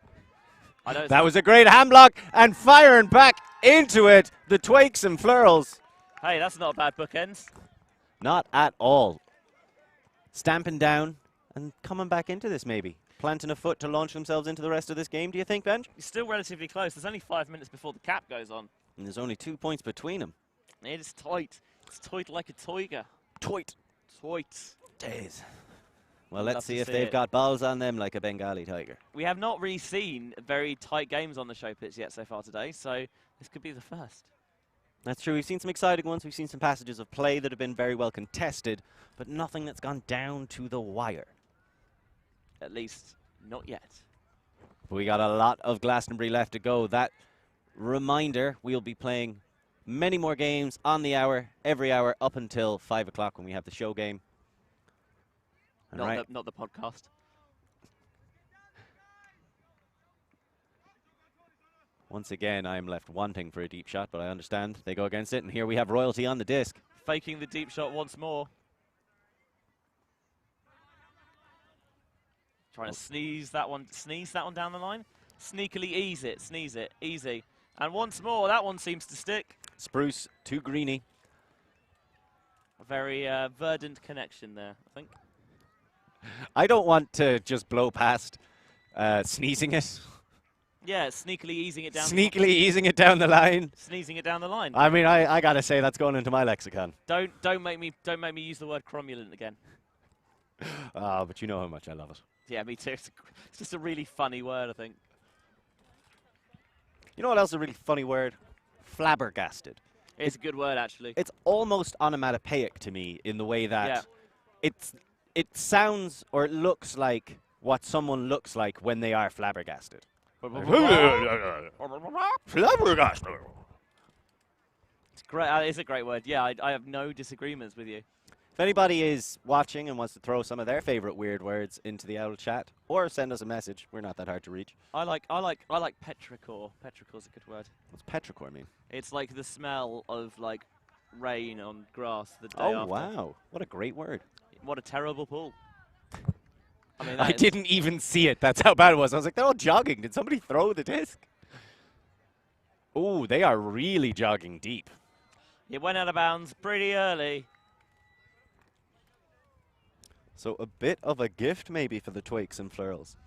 I know That was a great hand block, and firing back into it, the Twakes and Flurls. Hey, that's not a bad bookends. Not at all. Stamping down and coming back into this, maybe. Planting a foot to launch themselves into the rest of this game, do you think, Benj? You're still relatively close. There's only 5 minutes before the cap goes on. And there's only 2 points between them. It is tight. It's tight like a toiger. Toit. Tight. Days. Well, Love let's to see if see they've it. got balls on them like a Bengali tiger. We have not really seen very tight games on the show pitch yet so far today, so this could be the first. That's true. We've seen some exciting ones. We've seen some passages of play that have been very well contested, but nothing that's gone down to the wire. At least, not yet. We got a lot of Glastonbury left to go. That reminder, we'll be playing many more games on the hour, every hour, up until 5 o'clock when we have the show game. And right, Not the podcast. once again, I am left wanting for a deep shot, but I understand they go against it. And here we have royalty on the disc. Faking the deep shot once more. Trying to sneeze that one down the line. Sneakily ease it, sneeze it, easy. And once more, that one seems to stick. Spruce to Greeny. A very verdant connection there, I think. I don't want to just blow past sneezing it. Yeah, sneakily easing it down. Sneakily easing it down the line. Sneezing it down the line. I mean, I gotta say that's going into my lexicon. Don't make me use the word cromulent again. But you know how much I love it. Yeah, me too. It's just a really funny word, I think. You know what else is a really funny word? Flabbergasted. It's a good word, actually. It's almost onomatopoeic to me in the way that Yeah. it sounds or it looks like what someone looks like when they are flabbergasted. Flabbergasted. It's great. It's a great word. Yeah, I have no disagreements with you. If anybody is watching and wants to throw some of their favorite weird words into the owl chat or send us a message, we're not that hard to reach. I like petrichor. Petrichor's a good word. What's petrichor mean? It's like the smell of like rain on grass the day Oh, after. wow. What a great word. What a terrible pull. I mean, I that is- didn't even see it. That's how bad it was. I was like, they're all jogging. Did somebody throw the disc? Oh, they are really jogging deep. It went out of bounds pretty early. So a bit of a gift maybe for the Twakes and Flurls.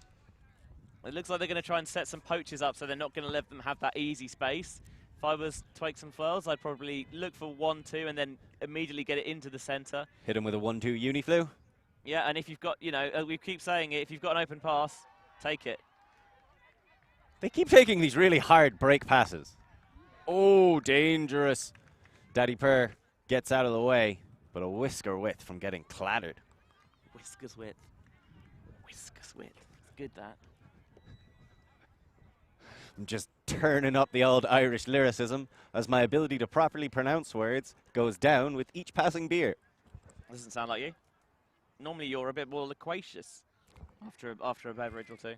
It looks like they're going to try and set some poachers up, so they're not going to let them have that easy space. If I was Twakes and Flurls, I'd probably look for 1-2 and then immediately get it into the centre. Hit him with a 1-2 Uniflu. Yeah, and if you've got, we keep saying it, if you've got an open pass, take it. They keep taking these really hard break passes. Oh, dangerous. Daddy Purr gets out of the way, but a whisker width from getting clattered. Whiskers width. Whiskers width. It's good, that. I'm just turning up the old Irish lyricism as my ability to properly pronounce words goes down with each passing beer. Doesn't sound like you. Normally you're a bit more loquacious after a beverage or two.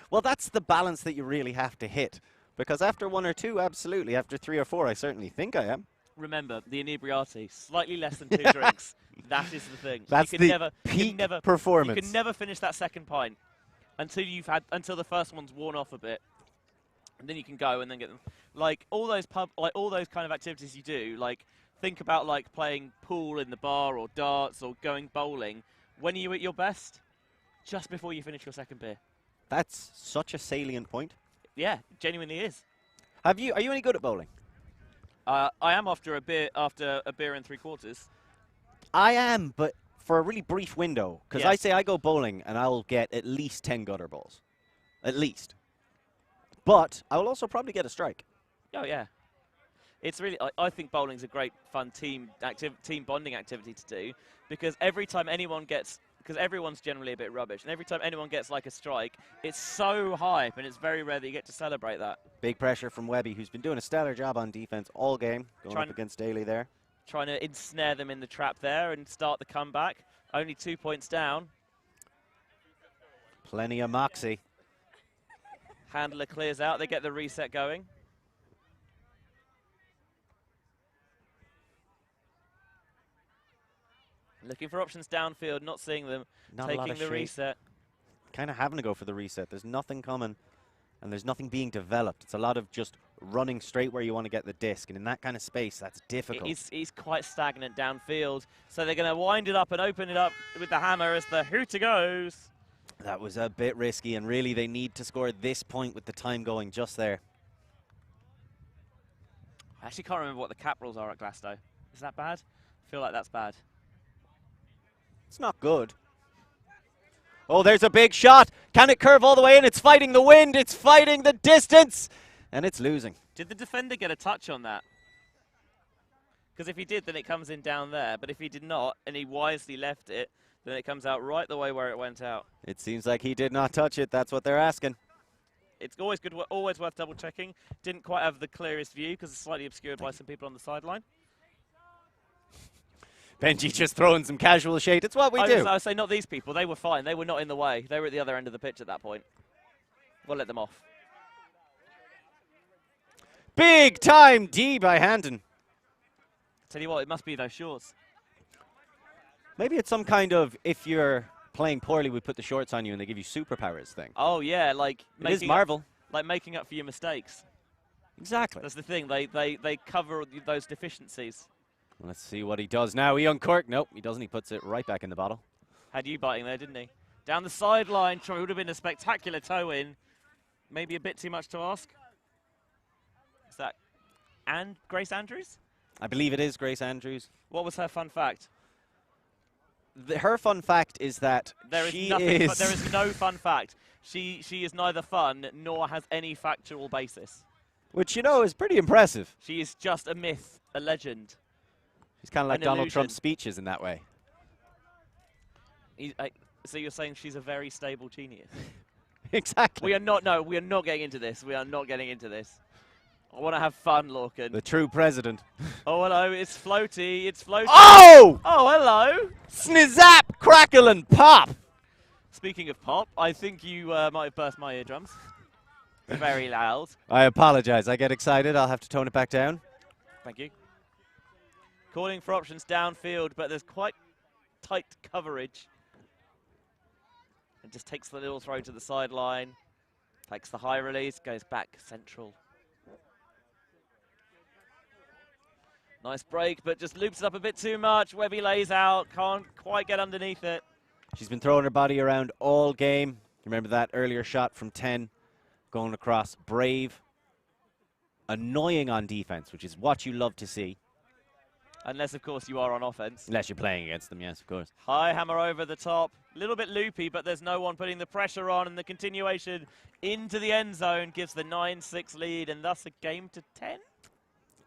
Well, that's the balance that you really have to hit. Because after 1 or 2, absolutely. After 3 or 4, I certainly think I am. Remember, the inebriati, slightly less than 2 drinks. That is the thing. That's you can the never, peak you performance. can never finish that second pint until the first one's worn off a bit. And then you can go and then get them. Like all those kind of activities you do, like think about like playing pool in the bar or darts or going bowling. When are you at your best? Just before you finish your second beer. That's such a salient point. Yeah, genuinely is. Are you any good at bowling? I am after a beer and 3/4. I am, but for a really brief window. Because Yes. I say I go bowling and I'll get at least 10 gutter balls. At least. But I will also probably get a strike. Oh yeah, it's really. I think bowling's a great fun team bonding activity to do because every time anyone gets, because everyone's generally a bit rubbish, and every time anyone gets like a strike, it's so hype, and it's very rare that you get to celebrate that. Big pressure from Webby, who's been doing a stellar job on defense all game, going up against Daly there. Trying to ensnare them in the trap there and start the comeback. Only 2 points down. Plenty of moxie. Handler clears out. They get the reset going. Looking for options downfield, not seeing them. Not a lot Taking of the shape. reset. Kind of having to go for the reset. There's nothing coming, and there's nothing being developed. It's a lot of just running straight where you want to get the disc, and in that kind of space, that's difficult. He's quite stagnant downfield, so they're going to wind it up and open it up with the hammer as the hooter goes. That was a bit risky, and really they need to score this point with the time going just there. I actually can't remember what the cap rules are at Glasto. Is that bad? I feel like that's bad. It's not good. Oh, there's a big shot. Can it curve all the way in? It's fighting the wind. It's fighting the distance. And it's losing. Did the defender get a touch on that? Because if he did, then it comes in down there. But if he did not, and he wisely left it, then it comes out right the way where it went out. It seems like he did not touch it. That's what they're asking. It's always good, always worth double checking. Didn't quite have the clearest view because it's slightly obscured by some people on the sideline. Benji just throwing some casual shade. It's what we do. I would say not these people. They were fine. They were not in the way. They were at the other end of the pitch at that point. We'll let them off. Big time D by Handon. Tell you what, it must be those shorts. Maybe it's some kind of, if you're playing poorly, we put the shorts on you and they give you superpowers thing. Oh, yeah, like It is Marvel. Like making up for your mistakes. Exactly. That's the thing. They cover those deficiencies. Let's see what he does now. He uncorked. Nope, he doesn't. He puts it right back in the bottle. Had you biting there, didn't he? Down the sideline, would have been a spectacular toe in. Maybe a bit too much to ask. Is that Grace Andrews? I believe it is Grace Andrews. What was her fun fact? her fun fact is that There is she nothing. is. There is no fun fact. She is neither fun nor has any factual basis. Which, you know, is pretty impressive. She is just a myth, a legend. She's kind of like An Donald illusion. Trump's speeches in that way. So you're saying she's a very stable genius? Exactly. We are not. No, we are not getting into this. We are not getting into this. I want to have fun, Lorcan. The true president. Oh, hello. It's floaty. It's floaty. Oh! Oh, hello. Snizap, crackle, and pop! Speaking of pop, I think you might have burst my eardrums. Very loud. I apologize. I get excited. I'll have to tone it back down. Thank you. Calling for options downfield, but there's quite tight coverage. And just takes the little throw to the sideline. Takes the high release, goes back central. Nice break, but just loops it up a bit too much. Webby lays out, can't quite get underneath it. She's been throwing her body around all game. Remember that earlier shot from 10 going across. Brave. Annoying on defense, which is what you love to see. Unless, of course, you are on offense. Unless you're playing against them, yes, of course. High hammer over the top. A little bit loopy, but there's no one putting the pressure on, and the continuation into the end zone gives the 9-6 lead, and thus a game to 10?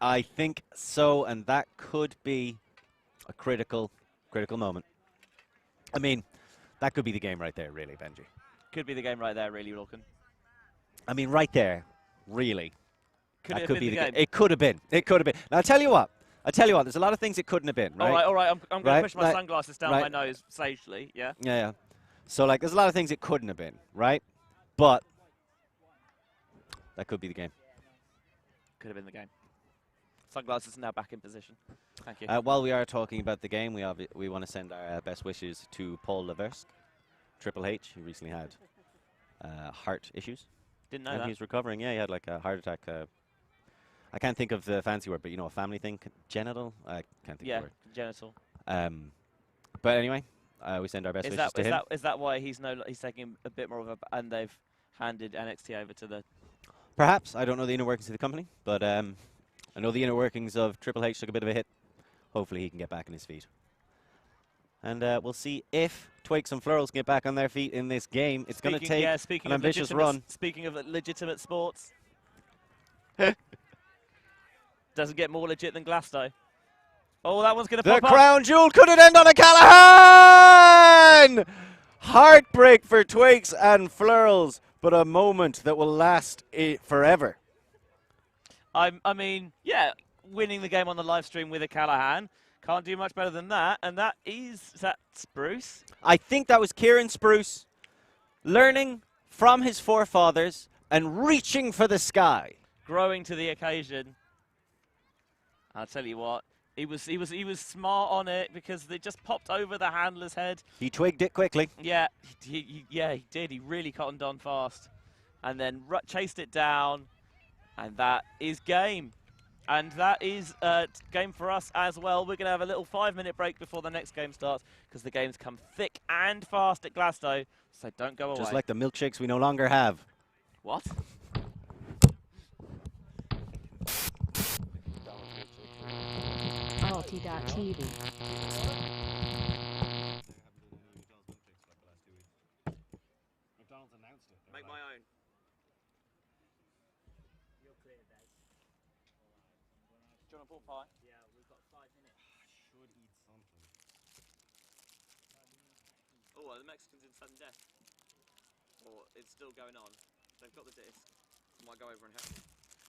I think so, and that could be a critical moment. I mean, that could be the game right there, really, Benji. Could be the game right there, really, Lorcan. I mean, right there, really. Could That it have could been be the game? It could have been. It could have been. Now, I'll tell you what. There's a lot of things it couldn't have been, right? All right. I'm going Right, to push my right, sunglasses down right. my nose sagely, yeah? Yeah. So, like, there's a lot of things it couldn't have been, right? But that could be the game. Could have been the game. Sunglasses are now back in position. Thank you. While we are talking about the game, we want to send our best wishes to Paul Leversk, Triple H, who recently had heart issues. Didn't know And that. he's recovering. Yeah, he had like a heart attack. I can't think of the fancy word, but you know, a family thing, genital. I can't think Yeah, of the genital. word. But anyway, we send our best wishes to him. Is that why he's taking a bit more of a, and they've handed NXT over to the? Perhaps I don't know the inner workings of the company, but I know the inner workings of Triple H took a bit of a hit. Hopefully, he can get back on his feet. And we'll see if Twakes and Flurls get back on their feet in this game. It's going to take an ambitious run. Speaking of legitimate sports, doesn't get more legit than Glasto. Oh, that one's going to The pop up. crown jewel, could it end on a Callahan? Heartbreak for Twakes and Flurls, but a moment that will last forever. I mean, yeah, winning the game on the live stream with a Callahan. Can't do much better than that. And is that Spruce? I think that was Kieran Spruce learning from his forefathers and reaching for the sky. Growing to the occasion. I'll tell you what, he was smart on it because they just popped over the handler's head. He twigged it quickly. Yeah, he did. He really cottoned on fast, and then chased it down, and that is game. And that is game for us as well. We're going to have a little 5-minute break before the next game starts because the games come thick and fast at Glasto, so don't go away. Just like the milkshakes we no longer have. What? Alti.tv. McDonald's announced it. Make my own. You're clear, Des. Do you want a pork pie? Yeah, we've got 5 minutes. Should eat something. Oh, are the Mexicans in sudden death? Or it's still going on? They've got the disc. Might go over and help.